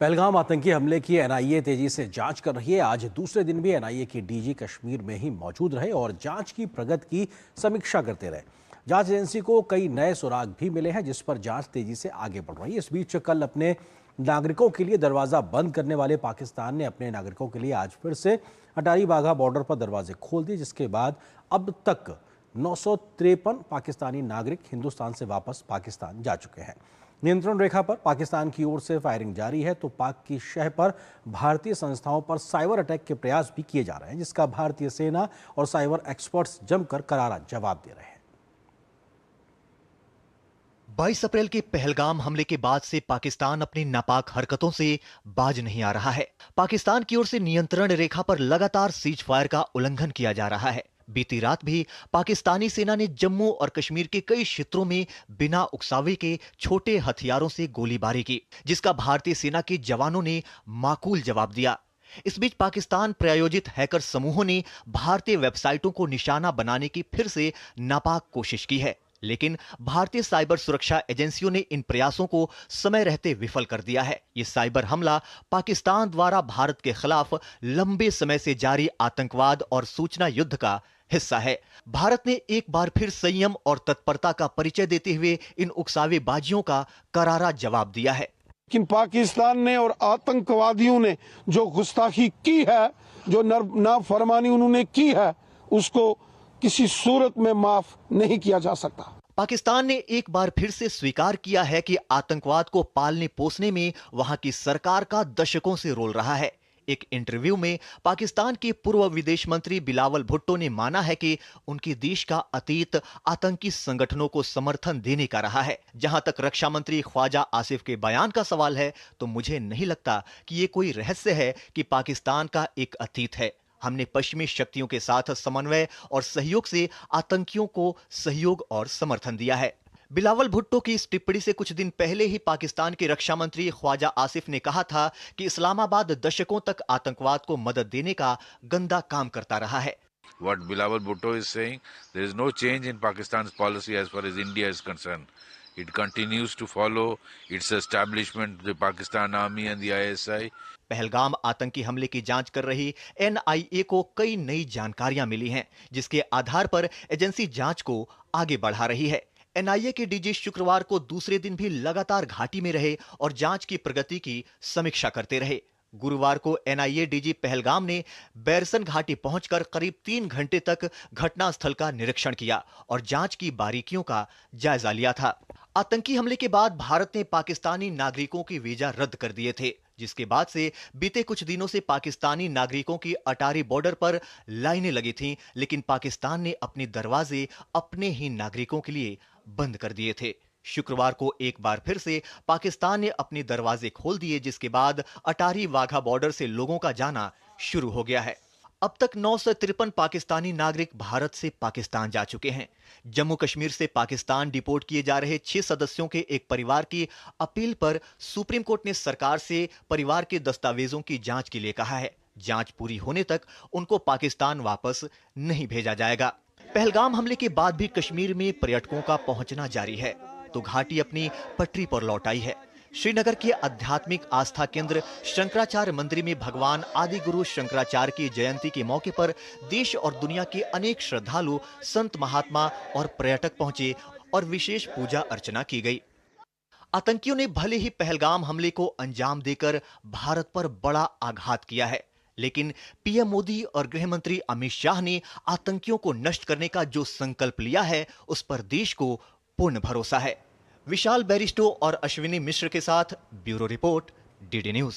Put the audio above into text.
पहलगाम आतंकी हमले की एनआईए तेजी से जांच कर रही है। आज दूसरे दिन भी एनआईए की डीजी कश्मीर में ही मौजूद रहे और जांच की प्रगति की समीक्षा करते रहे। जांच एजेंसी को कई नए सुराग भी मिले हैं जिस पर जांच तेजी से आगे बढ़ रही है। इस बीच कल अपने नागरिकों के लिए दरवाजा बंद करने वाले पाकिस्तान ने अपने नागरिकों के लिए आज फिर से अटारी वाघा बॉर्डर पर दरवाजे खोल दिए, जिसके बाद अब तक 953 पाकिस्तानी नागरिक हिंदुस्तान से वापस पाकिस्तान जा चुके हैं। नियंत्रण रेखा पर पाकिस्तान की ओर से फायरिंग जारी है तो पाक की शह पर भारतीय संस्थाओं पर साइबर अटैक के प्रयास भी किए जा रहे हैं, जिसका भारतीय सेना और साइबर एक्सपर्ट्स जमकर करारा जवाब दे रहे हैं। 22 अप्रैल के पहलगाम हमले के बाद से पाकिस्तान अपनी नापाक हरकतों से बाज नहीं आ रहा है। पाकिस्तान की ओर से नियंत्रण रेखा पर लगातार सीज फायर का उल्लंघन किया जा रहा है। बीती रात भी पाकिस्तानी सेना ने जम्मू और कश्मीर के कई क्षेत्रों में बिना उकसावे के छोटे हथियारों से गोलीबारी की, जिसका भारतीय सेना के जवानों ने माकूल जवाब दिया। इस बीच पाकिस्तान प्रायोजित हैकर समूहों ने भारतीय वेबसाइटों को निशाना बनाने की फिर से नापाक कोशिश की है, लेकिन भारतीय साइबर सुरक्षा एजेंसियों ने इन प्रयासों को समय रहते विफल कर दिया है। ये साइबर हमला पाकिस्तान द्वारा भारत के खिलाफ लंबे समय से जारी आतंकवाद और सूचना युद्ध का हिस्सा है। भारत ने एक बार फिर संयम और तत्परता का परिचय देते हुए इन उकसावेबाजियों का करारा जवाब दिया है। लेकिन पाकिस्तान ने और आतंकवादियों ने जो गुस्ताखी की है, जो नाफरमानी उन्होंने की है, उसको किसी सूरत में माफ नहीं किया जा सकता। पाकिस्तान ने एक बार फिर से स्वीकार किया है कि आतंकवाद को पालने पोसने में वहां की सरकार का दशकों से रोल रहा है। एक इंटरव्यू में पाकिस्तान के पूर्व विदेश मंत्री बिलावल भुट्टो ने माना है कि उनके देश का अतीत आतंकी संगठनों को समर्थन देने का रहा है। जहां तक रक्षा मंत्री ख्वाजा आसिफ के बयान का सवाल है, तो मुझे नहीं लगता कि ये कोई रहस्य है कि पाकिस्तान का एक अतीत है। हमने पश्चिमी शक्तियों के साथ समन्वय और सहयोग से आतंकियों को सहयोग और समर्थन दिया है। बिलावल भुट्टो की इस टिप्पणी से कुछ दिन पहले ही पाकिस्तान के रक्षा मंत्री ख्वाजा आसिफ ने कहा था कि इस्लामाबाद दशकों तक आतंकवाद को मदद देने का गंदा काम करता रहा है। What Bilawal Bhutto is saying, there is no change in Pakistan's policy as far as India is concerned. It continues to follow its establishment, the Pakistan Army and the ISI. Pahalgam आतंकी हमले की जांच कर रही एनआईए को कई नई जानकारियां मिली हैं, जिसके आधार पर एजेंसी जांच को आगे बढ़ा रही है। एनआईए के डीजी शुक्रवार को दूसरे दिन भी लगातार घाटी में रहे और जांच की प्रगति की समीक्षा करते रहे। गुरुवार को एनआईए डीजी पहलगाम ने बैरसन घाटी पहुंचकर करीब 3 घंटे तक घटनास्थल का निरीक्षण किया और जांच की बारीकियों का जायजा लिया था। आतंकी हमले के बाद भारत ने पाकिस्तानी नागरिकों की वीजा रद्द कर दिए थे, जिसके बाद से बीते कुछ दिनों से पाकिस्तानी नागरिकों की अटारी बॉर्डर पर लाइनें लगी थीं, लेकिन पाकिस्तान ने अपने दरवाजे अपने ही नागरिकों के लिए बंद कर दिए थे। शुक्रवार को एक बार फिर से पाकिस्तान ने अपने दरवाजे खोल दिए, जिसके बाद अटारी वाघा बॉर्डर से लोगों का जाना शुरू हो गया है। अब तक 953 पाकिस्तानी नागरिक भारत से पाकिस्तान जा चुके हैं। जम्मू कश्मीर से पाकिस्तान डिपोर्ट किए जा रहे 6 सदस्यों के एक परिवार की अपील पर सुप्रीम कोर्ट ने सरकार से परिवार के दस्तावेजों की जांच के लिए कहा है। जांच पूरी होने तक उनको पाकिस्तान वापस नहीं भेजा जाएगा। पहलगाम हमले के बाद भी कश्मीर में पर्यटकों का पहुंचना जारी है, तो घाटी अपनी पटरी पर लौट आई है। श्रीनगर के आध्यात्मिक आस्था केंद्र शंकराचार्य मंदिर में भगवान आदि गुरु शंकराचार्य की जयंती के मौके पर देश और दुनिया के अनेक श्रद्धालु, संत महात्मा और पर्यटक पहुंचे और विशेष पूजा अर्चना की गई। आतंकियों ने भले ही पहलगाम हमले को अंजाम देकर भारत पर बड़ा आघात किया है, लेकिन पीएम मोदी और गृह मंत्री अमित शाह ने आतंकियों को नष्ट करने का जो संकल्प लिया है, उस पर देश को पूर्ण भरोसा है। विशाल बैरिस्टो और अश्विनी मिश्र के साथ ब्यूरो रिपोर्ट, डीडी न्यूज।